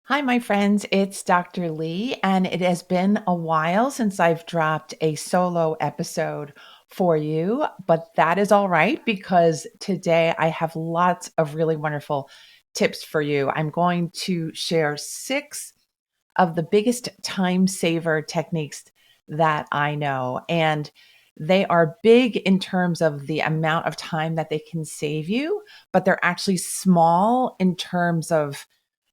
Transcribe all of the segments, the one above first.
Hi, my friends. It's Dr. Lee, and it has been a while since I've dropped a solo episode for you, but that is all right because today I have lots of really wonderful tips for you. I'm going to share six of the biggest time saver techniques that I know, and they are big in terms of the amount of time that they can save you, but they're actually small in terms of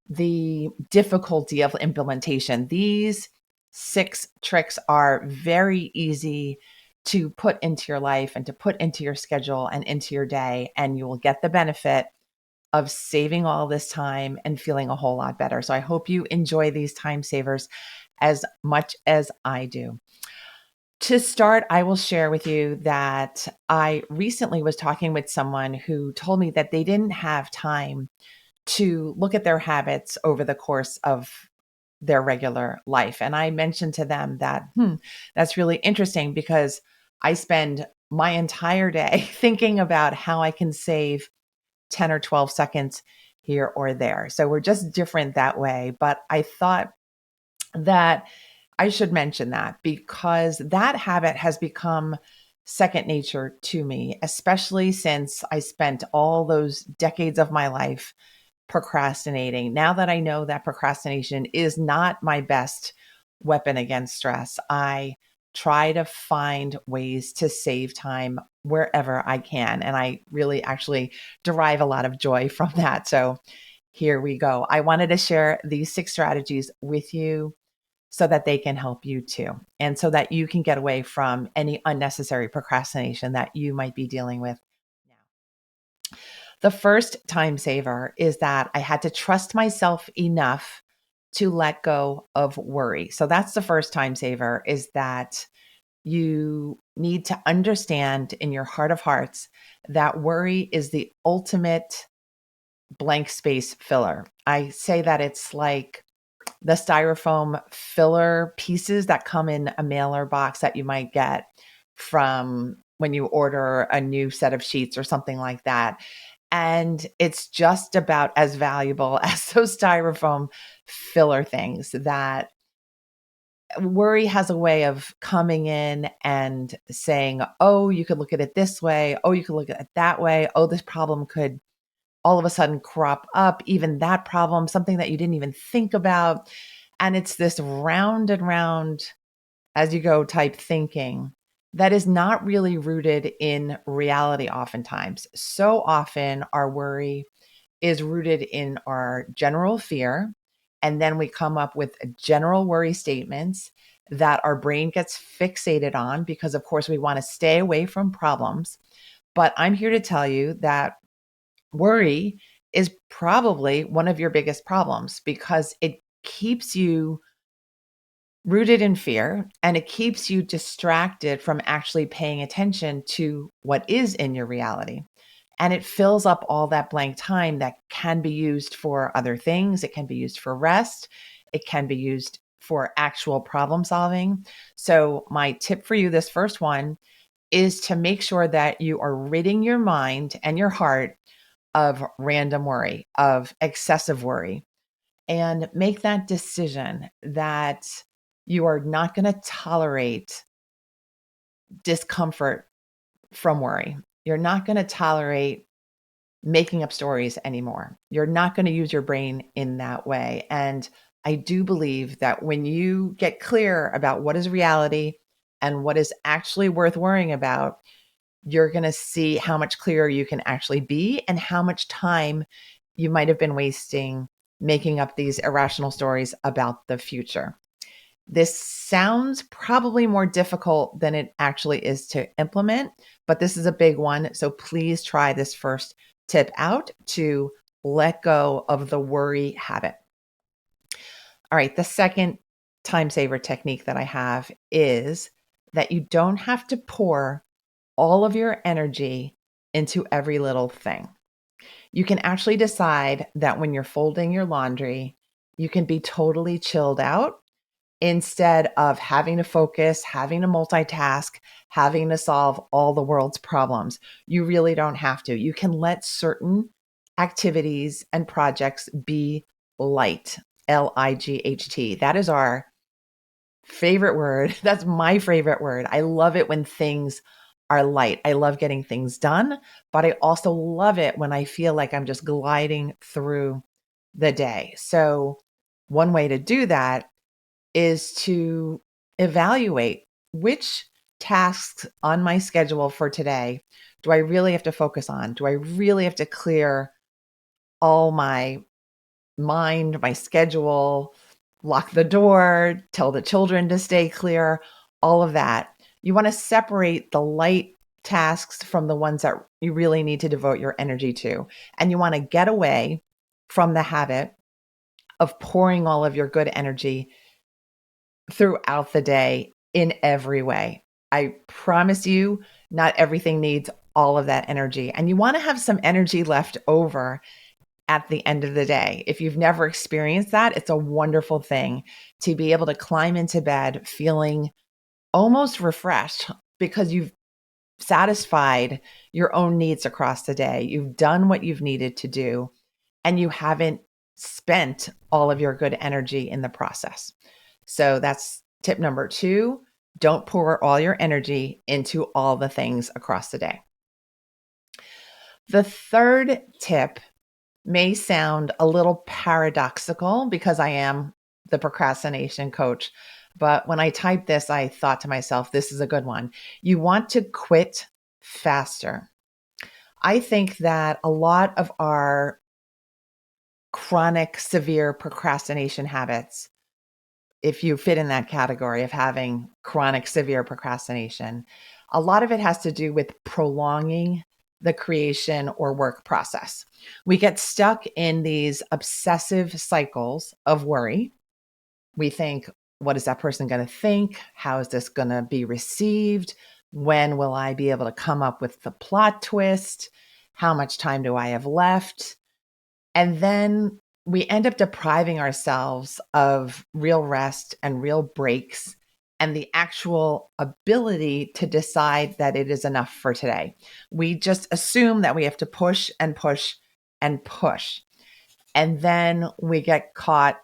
the difficulty of implementation. These six tricks are very easy to put into your life and to put into your schedule and into your day, and you will get the benefit of saving all this time and feeling a whole lot better. So I hope you enjoy these time savers as much as I do. To start, I will share with you that I recently was talking with someone who told me that they didn't have time to look at their habits over the course of their regular life. And I mentioned to them that, that's really interesting because I spend my entire day thinking about how I can save 10 or 12 seconds here or there. So we're just different that way. But I thought that I should mention that because that habit has become second nature to me, especially since I spent all those decades of my life procrastinating. Now that I know that procrastination is not my best weapon against stress, I try to find ways to save time wherever I can. And I really actually derive a lot of joy from that. So here we go. I wanted to share these six strategies with you so that they can help you too, and so that you can get away from any unnecessary procrastination that you might be dealing with now. The first time saver is that I had to trust myself enough to let go of worry. So that's the first time saver, is that you need to understand in your heart of hearts that worry is the ultimate blank space filler. I say that it's like the styrofoam filler pieces that come in a mailer box that you might get from when you order a new set of sheets or something like that. And it's just about as valuable as those styrofoam filler things. That worry has a way of coming in and saying, oh, you could look at it this way. Oh, you could look at it that way. Oh, this problem could all of a sudden crop up, even that problem, something that you didn't even think about. And it's this round and round as you go type thinking that is not really rooted in reality oftentimes. So often our worry is rooted in our general fear. And then we come up with general worry statements that our brain gets fixated on because, of course, we want to stay away from problems. But I'm here to tell you that worry is probably one of your biggest problems because it keeps you rooted in fear and it keeps you distracted from actually paying attention to what is in your reality. And it fills up all that blank time that can be used for other things. It can be used for rest. It can be used for actual problem solving. So, my tip for you, this first one, is to make sure that you are ridding your mind and your heart of random worry, of excessive worry, and make that decision that you are not going to tolerate discomfort from worry. You're not going to tolerate making up stories anymore. You're not going to use your brain in that way. And I do believe that when you get clear about what is reality and what is actually worth worrying about, you're going to see how much clearer you can actually be and how much time you might have been wasting making up these irrational stories about the future. This sounds probably more difficult than it actually is to implement, but this is a big one. So please try this first tip out to let go of the worry habit. All right, the second time saver technique that I have is that you don't have to pour all of your energy into every little thing. You can actually decide that when you're folding your laundry, you can be totally chilled out instead of having to focus, having to multitask, having to solve all the world's problems. You really don't have to. You can let certain activities and projects be light. Light. That is our favorite word. That's my favorite word. I love it when things are light. I love getting things done, but I also love it when I feel like I'm just gliding through the day. So, one way to do that is to evaluate which tasks on my schedule for today do I really have to focus on? Do I really have to clear all my mind, my schedule, lock the door, tell the children to stay clear, all of that? You want to separate the light tasks from the ones that you really need to devote your energy to. And you want to get away from the habit of pouring all of your good energy throughout the day in every way. I promise you, not everything needs all of that energy. And you want to have some energy left over at the end of the day. If you've never experienced that, it's a wonderful thing to be able to climb into bed feeling almost refreshed because you've satisfied your own needs across the day. You've done what you've needed to do, and you haven't spent all of your good energy in the process. So that's tip number 2. Don't pour all your energy into all the things across the day. The third tip may sound a little paradoxical because I am the procrastination coach. But when I typed this, I thought to myself, this is a good one. You want to quit faster. I think that a lot of our chronic, severe procrastination habits, if you fit in that category of having chronic, severe procrastination, a lot of it has to do with prolonging the creation or work process. We get stuck in these obsessive cycles of worry. We think, what is that person going to think? How is this going to be received? When will I be able to come up with the plot twist? How much time do I have left? And then we end up depriving ourselves of real rest and real breaks and the actual ability to decide that it is enough for today. We just assume that we have to push and push and push. And then we get caught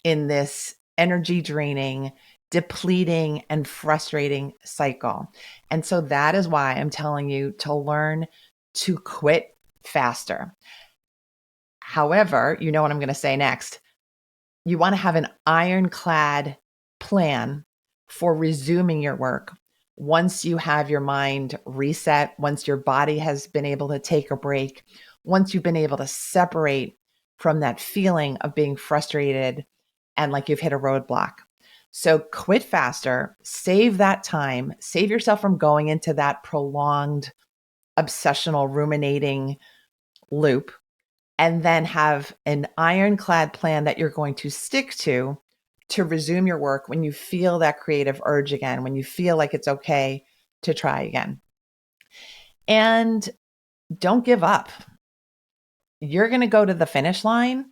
in this energy draining, depleting, and frustrating cycle. And so that is why I'm telling you to learn to quit faster. However, you know what I'm going to say next. You want to have an ironclad plan for resuming your work once you have your mind reset, once your body has been able to take a break, once you've been able to separate from that feeling of being frustrated and like you've hit a roadblock. So quit faster, save that time, save yourself from going into that prolonged obsessional ruminating loop, and then have an ironclad plan that you're going to stick to resume your work when you feel that creative urge again, when you feel like it's okay to try again. And don't give up. You're going to go to the finish line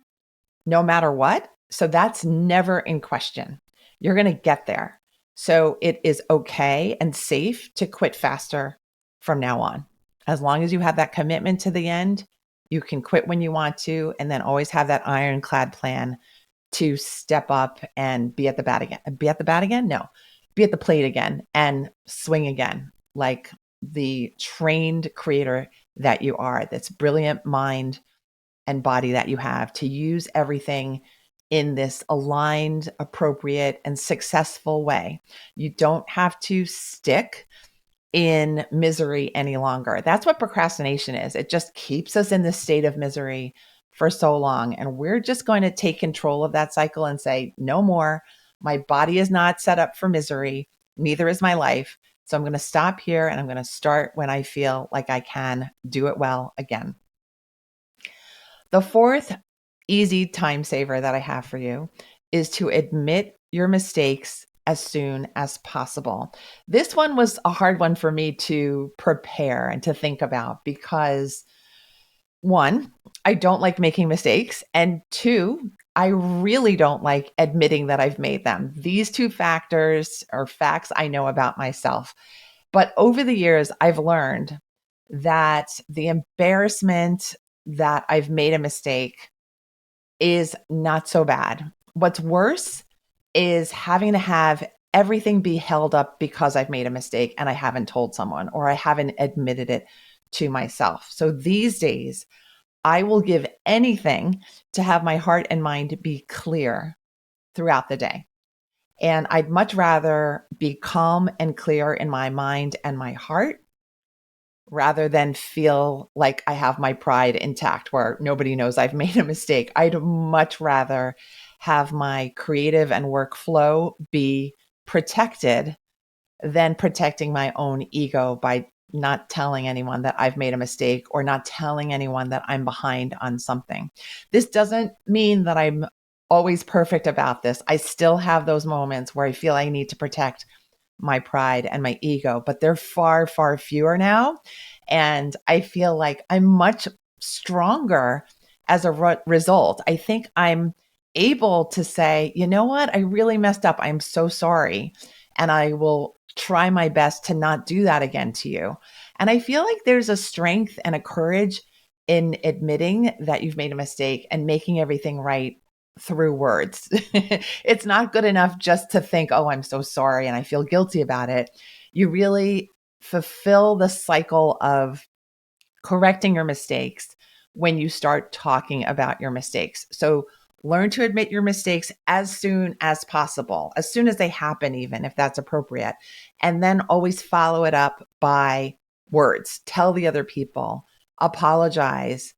no matter what. So that's never in question. You're going to get there. So it is okay and safe to quit faster from now on. As long as you have that commitment to the end, you can quit when you want to, and then always have that ironclad plan to step up and be at the bat again. Be at the bat again? No, be at the plate again and swing again, like the trained creator that you are, that's brilliant mind and body that you have, to use everything in this aligned, appropriate, and successful way. You don't have to stick in misery any longer. That's what procrastination is. It just keeps us in this state of misery for so long. And we're just going to take control of that cycle and say, no more. My body is not set up for misery. Neither is my life. So I'm going to stop here and I'm going to start when I feel like I can do it well again. The fourth easy time saver that I have for you is to admit your mistakes as soon as possible. This one was a hard one for me to prepare and to think about because, one, I don't like making mistakes. And two, I really don't like admitting that I've made them. These two factors are facts I know about myself. But over the years, I've learned that the embarrassment that I've made a mistake is not so bad. what's worse is having to have everything be held up because I've made a mistake and I haven't told someone or I haven't admitted it to myself. So these days, I will give anything to have my heart and mind be clear throughout the day. And I'd much rather be calm and clear in my mind and my heart rather than feel like I have my pride intact where nobody knows I've made a mistake. I'd much rather have my creative and workflow be protected than protecting my own ego by not telling anyone that I've made a mistake or not telling anyone that I'm behind on something. This doesn't mean that I'm always perfect about this. I still have those moments where I feel I need to protect my pride and my ego, but they're far, far fewer now. And I feel like I'm much stronger as a result. I think I'm able to say, you know what? I really messed up. I'm so sorry. And I will try my best to not do that again to you. And I feel like there's a strength and a courage in admitting that you've made a mistake and making everything right through words. It's not good enough just to think, oh, I'm so sorry and I feel guilty about it. You really fulfill the cycle of correcting your mistakes when you start talking about your mistakes. So learn to admit your mistakes as soon as possible, as soon as they happen, even if that's appropriate. And then always follow it up by words. Tell the other people, apologize,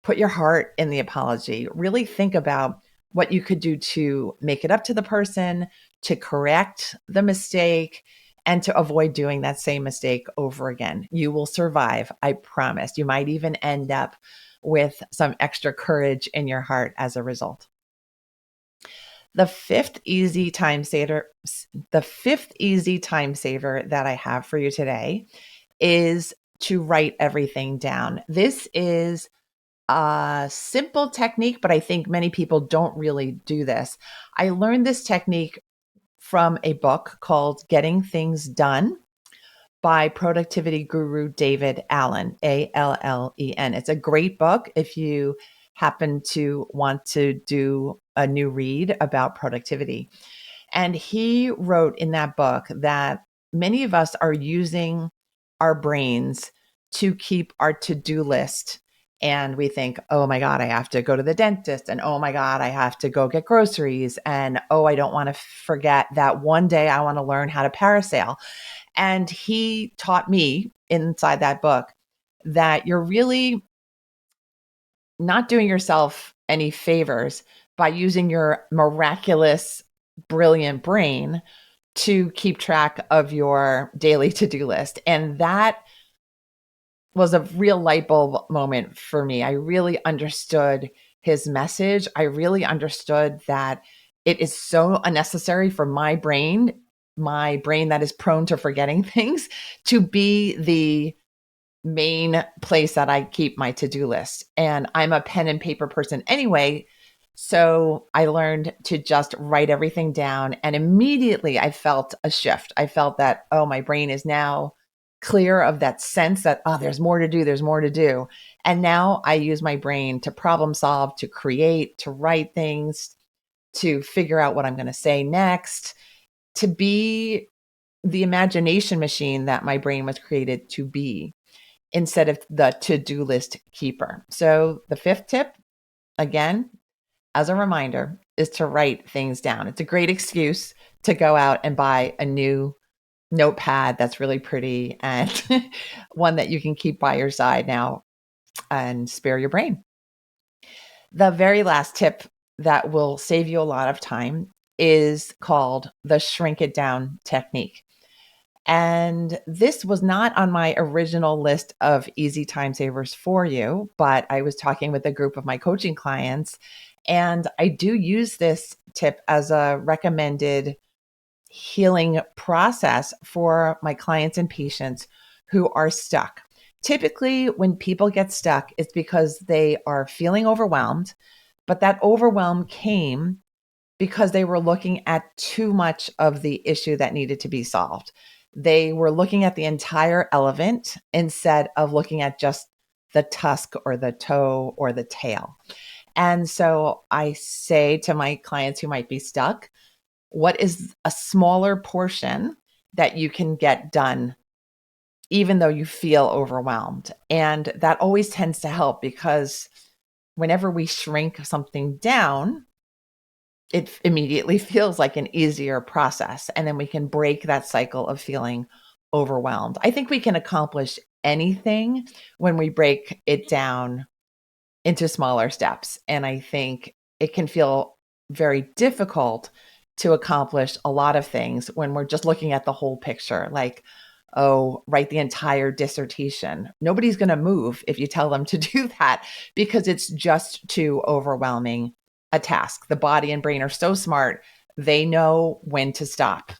put your heart in the apology. Really think about what you could do to make it up to the person, to correct the mistake, and to avoid doing that same mistake over again. You will survive, I promise. You might even end up with some extra courage in your heart as a result. The fifth easy time saver, that I have for you today is to write everything down. This is a simple technique, but I think many people don't really do this. I learned this technique from a book called Getting Things Done by productivity guru David Allen, Allen. It's a great book if you happen to want to do a new read about productivity. And he wrote in that book that many of us are using our brains to keep our to-do list. And we think, oh my God, I have to go to the dentist. And oh my God, I have to go get groceries. And oh, I don't want to forget that one day I want to learn how to parasail. And he taught me inside that book that you're really not doing yourself any favors by using your miraculous, brilliant brain to keep track of your daily to-do list. And that was a real light bulb moment for me. I really understood his message. I really understood that it is so unnecessary for my brain that is prone to forgetting things, to be the main place that I keep my to-do list. And I'm a pen and paper person anyway. So I learned to just write everything down. And immediately I felt a shift. I felt that, oh, my brain is now clear of that sense that, oh, there's more to do. There's more to do. And now I use my brain to problem solve, to create, to write things, to figure out what I'm going to say next, to be the imagination machine that my brain was created to be, instead of the to-do list keeper. So the fifth tip, again, as a reminder, is to write things down. It's a great excuse to go out and buy a new notepad that's really pretty and one that you can keep by your side now and spare your brain. The very last tip that will save you a lot of time is called the shrink it down technique. And this was not on my original list of easy time savers for you, but I was talking with a group of my coaching clients, and I do use this tip as a recommended healing process for my clients and patients who are stuck. Typically, when people get stuck, it's because they are feeling overwhelmed, but that overwhelm came because they were looking at too much of the issue that needed to be solved. They were looking at the entire elephant instead of looking at just the tusk or the toe or the tail. And so I say to my clients who might be stuck, what is a smaller portion that you can get done even though you feel overwhelmed? And that always tends to help because whenever we shrink something down, it immediately feels like an easier process. And then we can break that cycle of feeling overwhelmed. I think we can accomplish anything when we break it down into smaller steps. And I think it can feel very difficult to accomplish a lot of things when we're just looking at the whole picture. Like, oh, write the entire dissertation. Nobody's going to move if you tell them to do that because it's just too overwhelming a task. The body and brain are so smart, they know when to stop.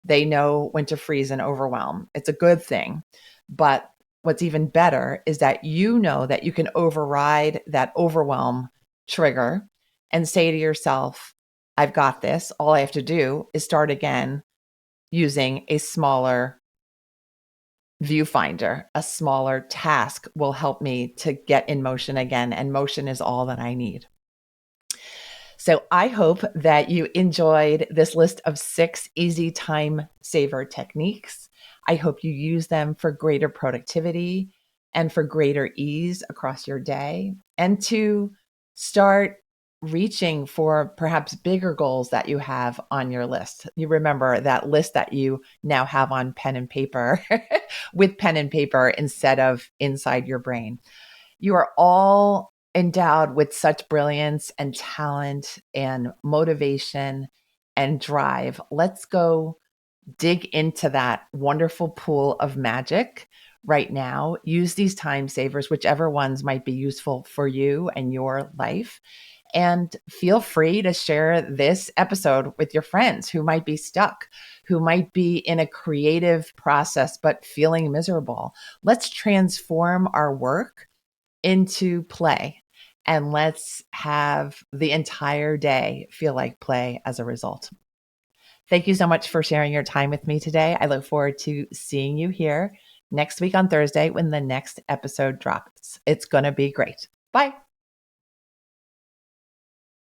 They know when to freeze and overwhelm. It's a good thing. But what's even better is that you know that you can override that overwhelm trigger and say to yourself, I've got this. All I have to do is start again using a smaller viewfinder. A smaller task will help me to get in motion again, and motion is all that I need. So I hope that you enjoyed this list of 6 easy time saver techniques. I hope you use them for greater productivity and for greater ease across your day, and to start reaching for perhaps bigger goals that you have on your list. You remember that list that you now have on pen and paper with pen and paper instead of inside your brain. You are all endowed with such brilliance and talent and motivation and drive. Let's go dig into that wonderful pool of magic right now. Use these time savers, whichever ones might be useful for you and your life. And feel free to share this episode with your friends who might be stuck, who might be in a creative process but feeling miserable. Let's transform our work into play. And let's have the entire day feel like play as a result. Thank you so much for sharing your time with me today. I look forward to seeing you here next week on Thursday when the next episode drops. It's going to be great. Bye.